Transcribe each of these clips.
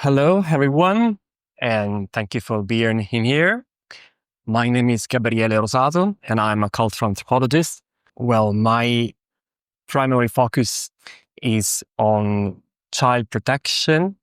Hello, everyone, and thank you for being in here. My name is Gabriele Rosato, and I'm a cultural anthropologist. Well, my primary focus is on child protection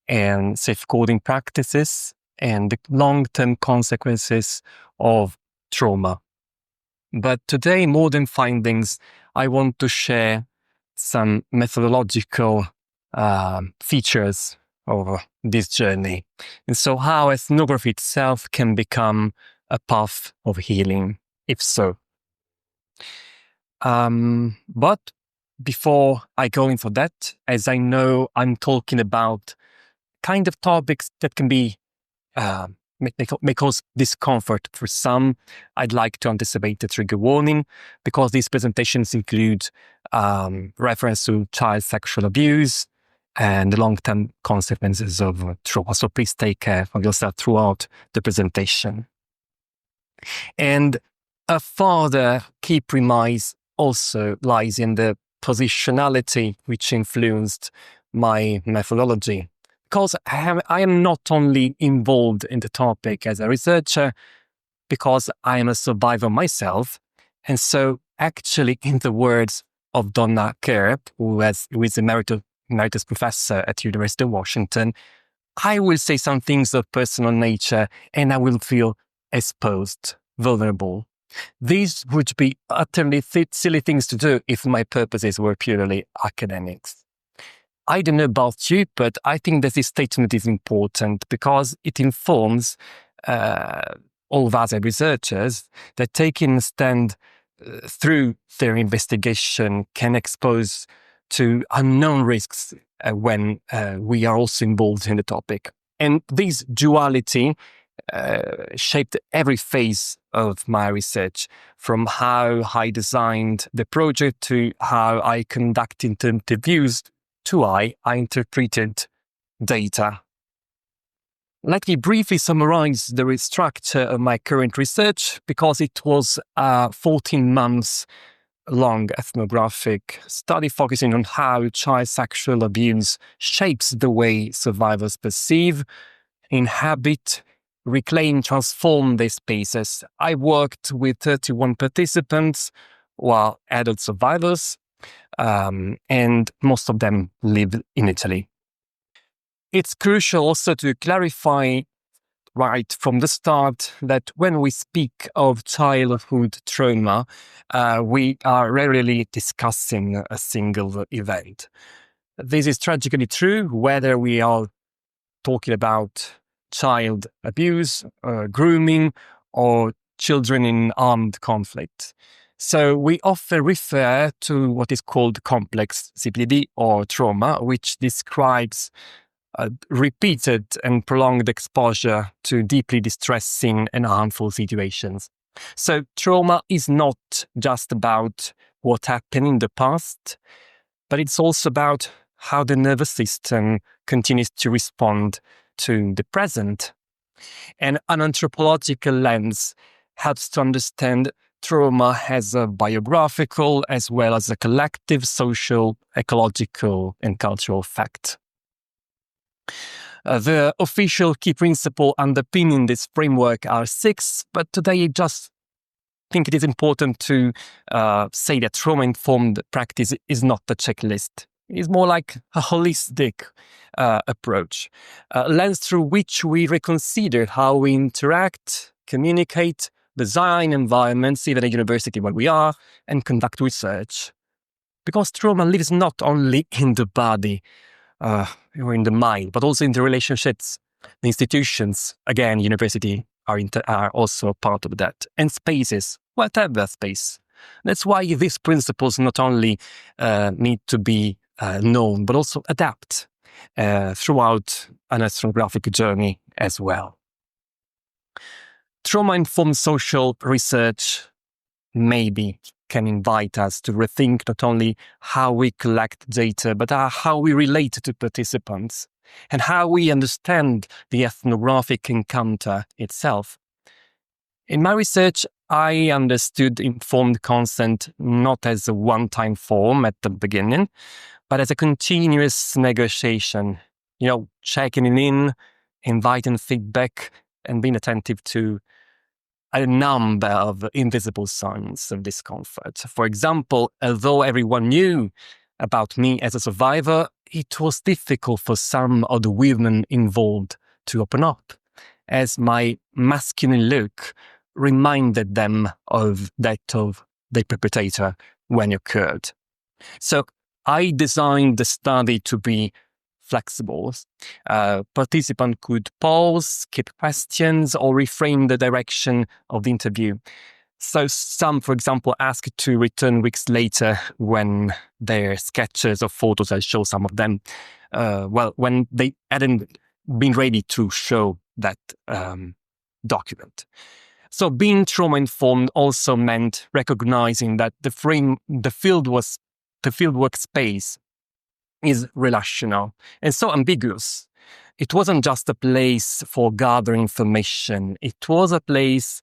and safeguarding practices and the long-term consequences of trauma. But today, more than findings, I want to share some methodological features of this journey. And so how ethnography itself can become a path of healing, if so. But before I go into that, as I know I'm talking about kind of topics that can be may cause discomfort for some, I'd like to anticipate the trigger warning because these presentations include reference to child sexual abuse and the long-term consequences of trauma. So please take care of yourself throughout the presentation. And a further key premise also lies in the positionality which influenced my methodology. Because I am not only involved in the topic as a researcher, because I am a survivor myself. And so actually, in the words of Donna Kerr, who is a emeritus professor at University of Washington, I will say some things of personal nature and I will feel exposed, vulnerable. These would be utterly silly things to do if my purposes were purely academics. I don't know about you, but I think that this statement is important because it informs all of us as researchers that taking a stand through their investigation can expose to unknown risks when we are also involved in the topic. And this duality shaped every phase of my research, from how I designed the project to how I conducted interviews to how I interpreted data. Let me briefly summarize the structure of my current research because it was a 14 months long ethnographic study focusing on how child sexual abuse shapes the way survivors perceive, inhabit, reclaim, transform their spaces. I worked with 31 participants who are adult survivors, and most of them live in Italy. It's crucial also to clarify right from the start that when we speak of childhood trauma, we are rarely discussing a single event. This is tragically true whether we are talking about child abuse, grooming, or children in armed conflict. So we often refer to what is called complex CPD or trauma, which describes repeated and prolonged exposure to deeply distressing and harmful situations. So trauma is not just about what happened in the past, but it's also about how the nervous system continues to respond to the present. And an anthropological lens helps to understand trauma as a biographical as well as a collective social, ecological, and cultural fact. The official key principle underpinning this framework are 6, but today I just think it is important to say that trauma-informed practice is not a checklist. It's more like a holistic approach, a lens through which we reconsider how we interact, communicate, design environments, even at university where we are, and conduct research. Because trauma lives not only in the body or in the mind, but also in the relationships, the institutions. Again, university are also a part of that. And spaces, whatever space. That's why these principles not only need to be known, but also adapt throughout an ethnographic journey as well. Trauma-informed social research maybe can invite us to rethink not only how we collect data, but how we relate to participants and how we understand the ethnographic encounter itself. In my research, I understood informed consent not as a one-time form at the beginning, but as a continuous negotiation checking in, inviting feedback, and being attentive to a number of invisible signs of discomfort. For example, although everyone knew about me as a survivor, it was difficult for some of the women involved to open up, as my masculine look reminded them of that of the perpetrator when it occurred. So I designed the study to be flexible. Participants could pause, keep questions, or reframe the direction of the interview. So some, for example, asked to return weeks later when their sketches or photos, I show some of them, when they hadn't been ready to show that document. So being trauma-informed also meant recognizing that the fieldwork space is relational and so ambiguous. It wasn't just a place for gathering information. It was a place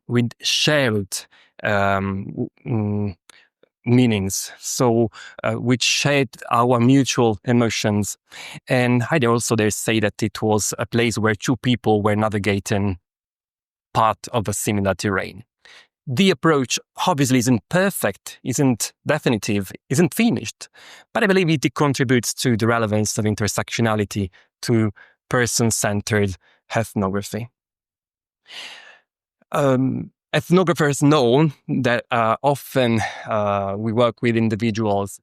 with shared meanings, so which shared our mutual emotions. And I also dare say that it was a place where two people were navigating part of a similar terrain. The approach obviously isn't perfect, isn't definitive, isn't finished, but I believe it contributes to the relevance of intersectionality to person-centered ethnography. Ethnographers know that often we work with individuals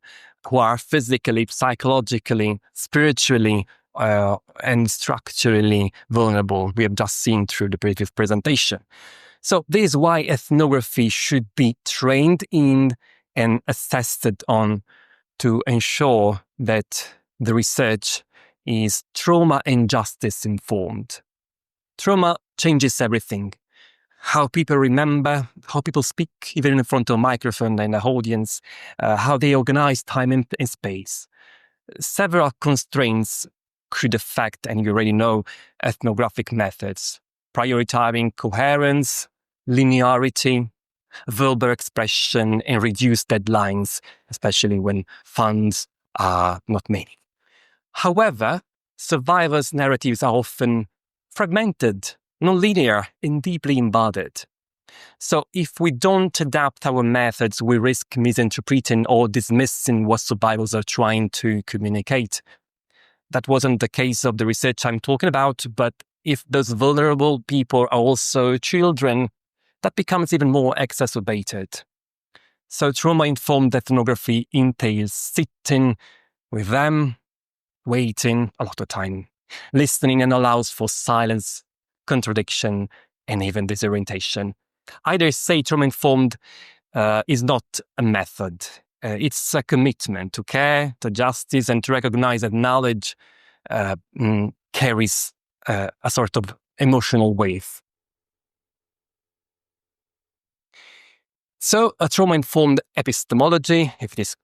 who are physically, psychologically, spiritually, and structurally vulnerable. We have just seen through the previous presentation. So this is why ethnography should be trained in and assessed on to ensure that the research is trauma and justice informed. Trauma changes everything. How people remember, how people speak, even in front of a microphone and an audience, how they organize time and space. Several constraints could affect, and you already know, ethnographic methods, prioritizing coherence, linearity, verbal expression, and reduced deadlines, especially when funds are not many. However, survivors' narratives are often fragmented, non-linear, and deeply embodied. So if we don't adapt our methods, we risk misinterpreting or dismissing what survivors are trying to communicate. That wasn't the case of the research I'm talking about, but if those vulnerable people are also children, that becomes even more exacerbated. So trauma-informed ethnography entails sitting with them, waiting a lot of time, listening, and allows for silence, contradiction, and even disorientation. I dare say trauma-informed is not a method. It's a commitment to care, to justice, and to recognize that knowledge carries a sort of emotional weight. So a trauma-informed epistemology, if this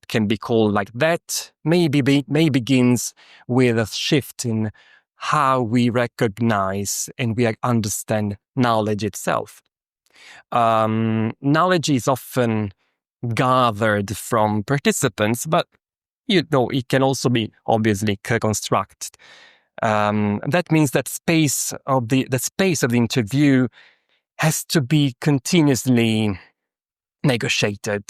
can be called like that, may begins with a shift in how we recognize and we understand knowledge itself. Knowledge is often gathered from participants, but it can also be obviously co-constructed. That means that the space of the interview has to be continuously negotiated.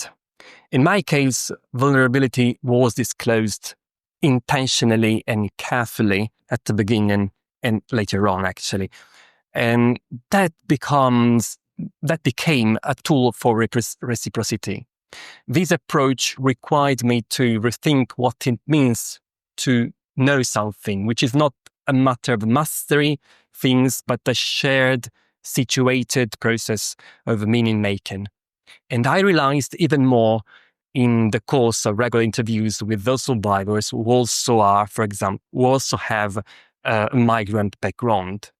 In my case, vulnerability was disclosed intentionally and carefully at the beginning and later on, actually. And that became a tool for reciprocity. This approach required me to rethink what it means to know something, which is not a matter of mastery things, but a shared, situated process of meaning making. And I realized even more in the course of regular interviews with those survivors who also are, for example, who also have a migrant background.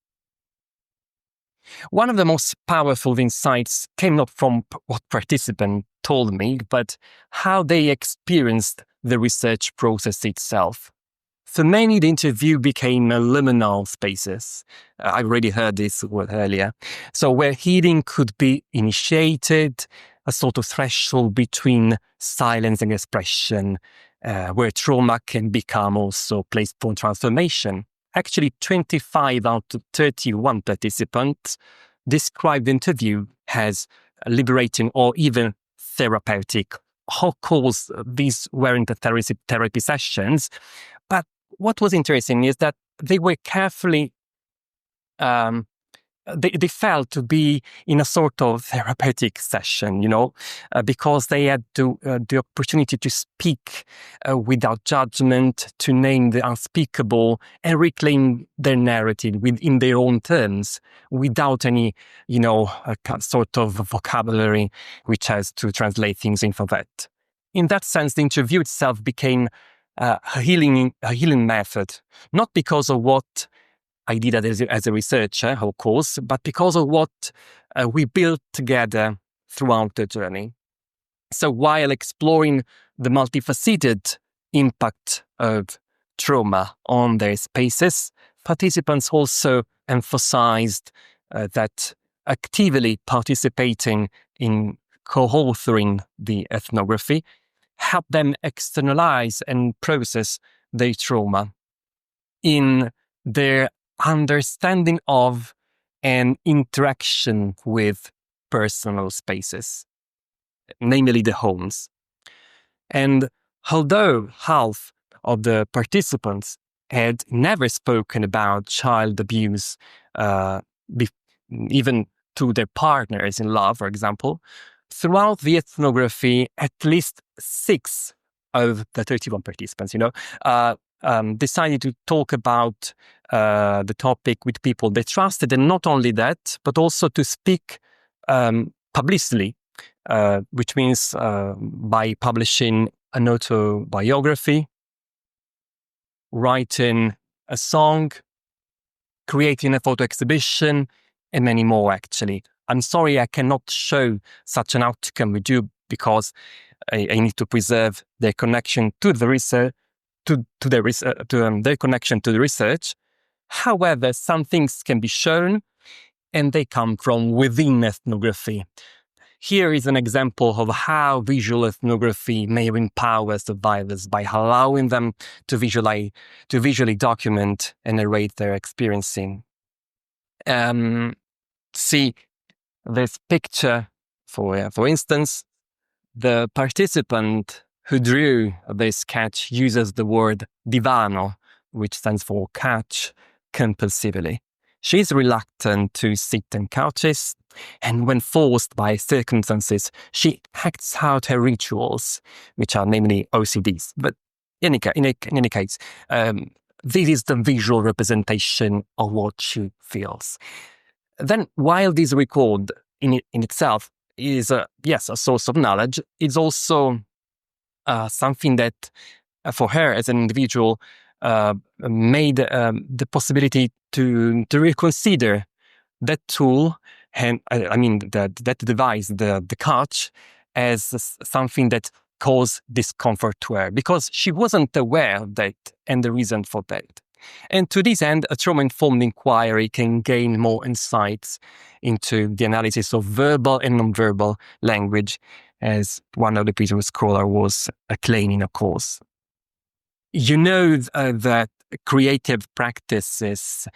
One of the most powerful insights came not from what participants told me, but how they experienced the research process itself. For many, the interview became a liminal spaces. I already heard this word earlier. So where healing could be initiated, a sort of threshold between silence and expression, where trauma can become also a place for transformation. Actually, 25 out of 31 participants described the interview as liberating or even therapeutic. Of course, these weren't the therapy sessions, but what was interesting is that they were carefully they felt to be in a sort of therapeutic session, because they had the opportunity to speak without judgment, to name the unspeakable and reclaim their narrative within their own terms, without any, sort of vocabulary which has to translate things into that. In that sense, the interview itself became a healing method, not because of what I did that as a researcher, of course, but because of what we built together throughout the journey. So while exploring the multifaceted impact of trauma on their spaces, participants also emphasized that actively participating in co-authoring the ethnography helped them externalize and process their trauma in their understanding of and interaction with personal spaces, namely the homes. And although half of the participants had never spoken about child abuse, even to their partners in love, for example, throughout the ethnography, at least 6 of the 31 participants, decided to talk about the topic with people they trusted, and not only that, but also to speak publicly, which means by publishing an autobiography, writing a song, creating a photo exhibition, and many more, actually. I'm sorry I cannot show such an outcome with you because I need to preserve their connection to the research, their connection to the research. However, some things can be shown, and they come from within ethnography. Here is an example of how visual ethnography may empower survivors by allowing them to visually document and narrate their experiencing. See this picture, for instance. The participant who drew this sketch uses the word divano, which stands for couch, compulsively. She's reluctant to sit on couches, and when forced by circumstances, she acts out her rituals, which are namely OCDs. But in any case, this is the visual representation of what she feels. Then, while this record in itself is, a source of knowledge, it's also something that, for her as an individual, made the possibility to reconsider that tool, and that device, the couch, as something that caused discomfort to her, because she wasn't aware of that and the reason for that. And to this end, a trauma-informed inquiry can gain more insights into the analysis of verbal and non-verbal language, as one of the previous scholars was claiming, of course. That creative practices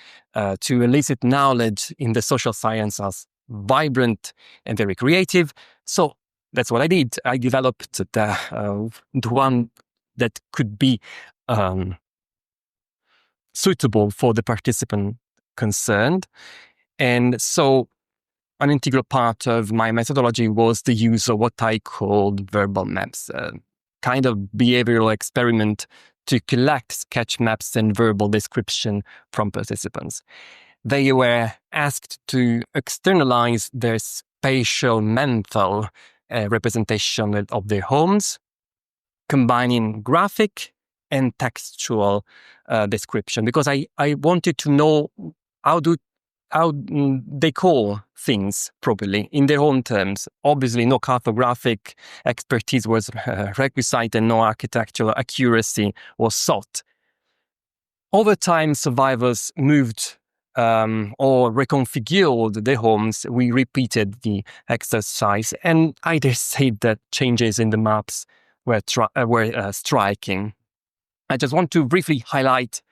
to elicit knowledge in the social science are vibrant and very creative. So that's what I did. I developed the one that could be suitable for the participant concerned. And so an integral part of my methodology was the use of what I called verbal maps, a kind of behavioral experiment to collect sketch maps and verbal description from participants. They were asked to externalize their spatial mental representation of their homes, combining graphic and textual description, because I wanted to know how they call things properly in their own terms. Obviously, no cartographic expertise was requisite and no architectural accuracy was sought. Over time, survivors moved or reconfigured their homes. We repeated the exercise, and I dare say that changes in the maps were striking. I just want to briefly highlight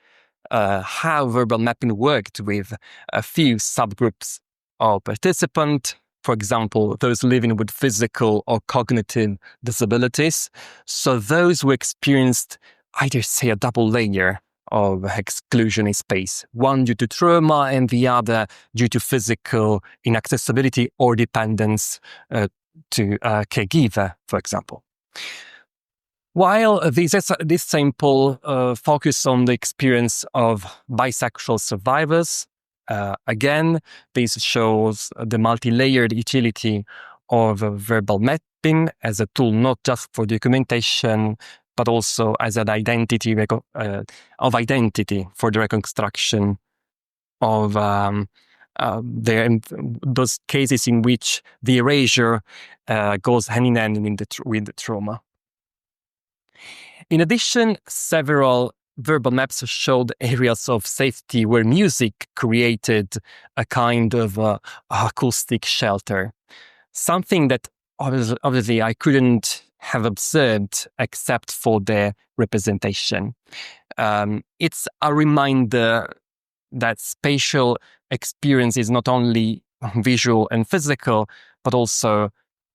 how verbal mapping worked with a few subgroups of participants. For example, those living with physical or cognitive disabilities. So those who experienced either, say, a double layer of exclusion in space, one due to trauma and the other due to physical inaccessibility or dependence to a caregiver, for example. While this sample focused on the experience of bisexual survivors, again, this shows the multi-layered utility of verbal mapping as a tool not just for documentation, but also as an identity of identity for the reconstruction of those cases in which the erasure goes hand in hand with the trauma. In addition, several verbal maps showed areas of safety where music created a kind of acoustic shelter, something that obviously I couldn't have observed except for their representation. It's a reminder that spatial experience is not only visual and physical, but also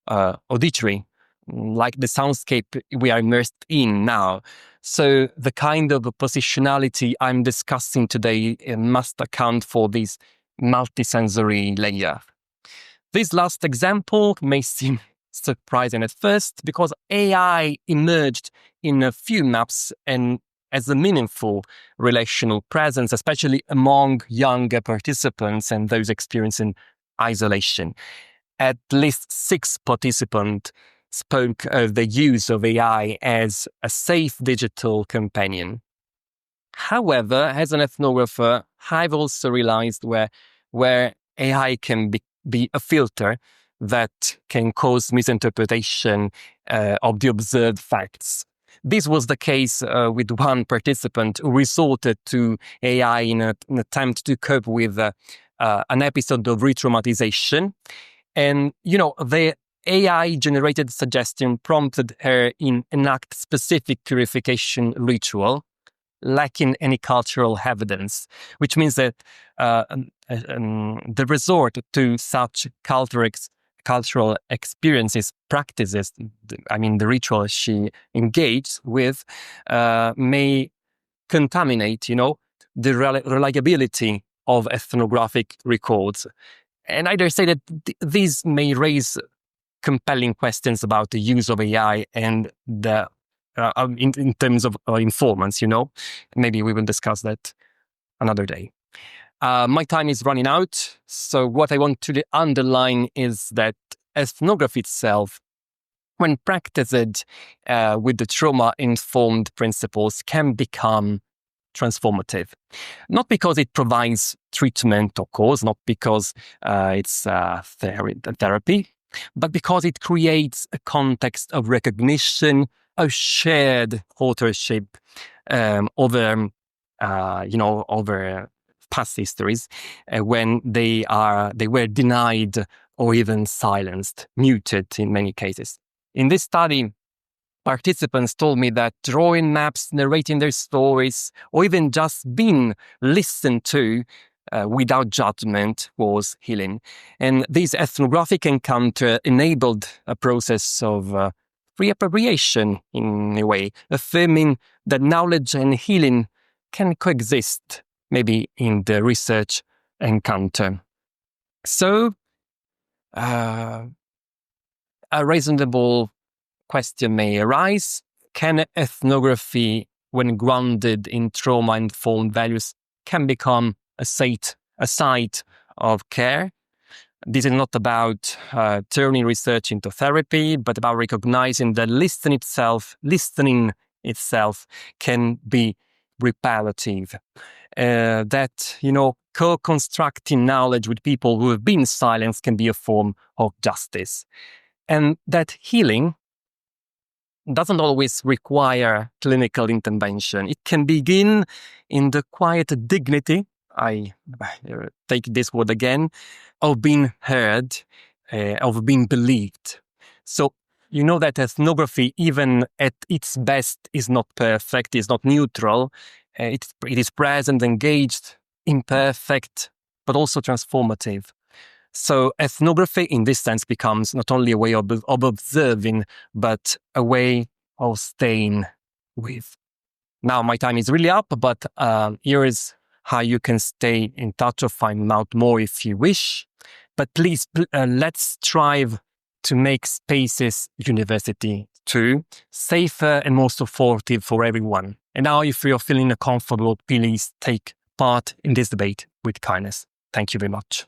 auditory, like the soundscape we are immersed in now. So the kind of positionality I'm discussing today must account for this multisensory layer. This last example may seem surprising at first because AI emerged in a few maps and as a meaningful relational presence, especially among younger participants and those experiencing isolation. At least 6 participants spoke of the use of AI as a safe digital companion. However, as an ethnographer, I've also realized where AI can be a filter that can cause misinterpretation of the observed facts. This was the case with one participant who resorted to AI in an attempt to cope with an episode of re-traumatization. And, the AI-generated suggestion prompted her in enact specific purification ritual, lacking any cultural evidence, which means that the resort to such cultural experiences, practices, the ritual she engaged with, may contaminate, the reliability of ethnographic records. And I dare say that these may raise compelling questions about the use of AI and the in terms of informants, Maybe we will discuss that another day. My time is running out, so what I want to underline is that ethnography itself, when practiced with the trauma-informed principles, can become transformative. Not because it provides treatment, of course, not because it's therapy, but because it creates a context of recognition, of shared authorship over past histories when they were denied or even silenced, muted in many cases. In this study, participants told me that drawing maps, narrating their stories, or even just being listened to without judgment was healing. And this ethnographic encounter enabled a process of reappropriation in a way, affirming that knowledge and healing can coexist, maybe in the research encounter. So, a reasonable question may arise: can ethnography, when grounded in trauma-informed values, can become a site of care? This is not about turning research into therapy, but about recognizing that listening itself can be reparative. That, co-constructing knowledge with people who have been silenced can be a form of justice. And that healing doesn't always require clinical intervention. It can begin in the quiet dignity, I take this word again, of being heard, of being believed. So you know that ethnography, even at its best, is not perfect, is not neutral. It is present, engaged, imperfect, but also transformative. So ethnography in this sense becomes not only a way of observing, but a way of staying with. Now my time is really up, but here is how you can stay in touch or find out more if you wish. But please, let's strive to make Spaces University too safer and more supportive for everyone. And now if you're feeling comfortable, please take part in this debate with kindness. Thank you very much.